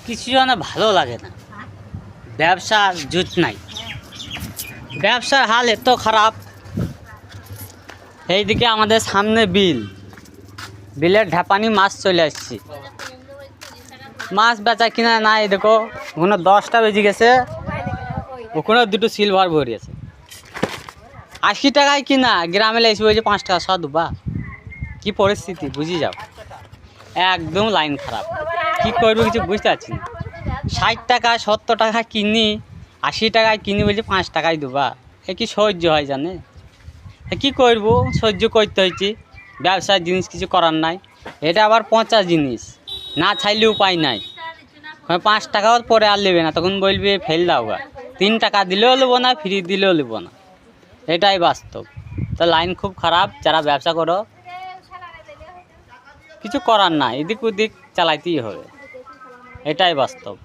কিছু যেন ভালো লাগে না, ব্যবসার জুত নাই, ব্যবসার হাল এত খারাপ। এইদিকে আমাদের সামনে বিলের ঢাপানি মাছ চলে আসছে, মাছ বেচা কিনা নাই। দেখো ওখানে 10টা বেজে গেছে, ওখানে দুটো সিলভার ভরি আছে, 80 টাকায় কিনা, গ্রামে এসে বলছে 5 টাকা সব দুবা। কি পরিস্থিতি বুঝি যাও, একদম লাইন খারাপ। কি করবো কিছু বুঝতে পারছি না। 60 টাকা 70 টাকা কিনি, 80 টাকায় কিনি বলছে 5 টাকায় দেবা। এ কি সহ্য হয় জানে? কি করব, সহ্য করতে হয়েছে। ব্যবসার জিনিস কিছু করার নাই, এটা আবার পচা জিনিস, না চাইলে উপায় নাই। 5 টাকাও পরে আর নেবে না, তখন বলবে ফেল দাও গা। 3 টাকা দিলেও নেবো না, ফ্রি দিলেও নেবো না, এটাই বাস্তব। তো লাইন খুব খারাপ। যারা ব্যবসা করো কিছু করার নাই, এদিক ওদিক চালাইতেই হবে, এটাই বাস্তব।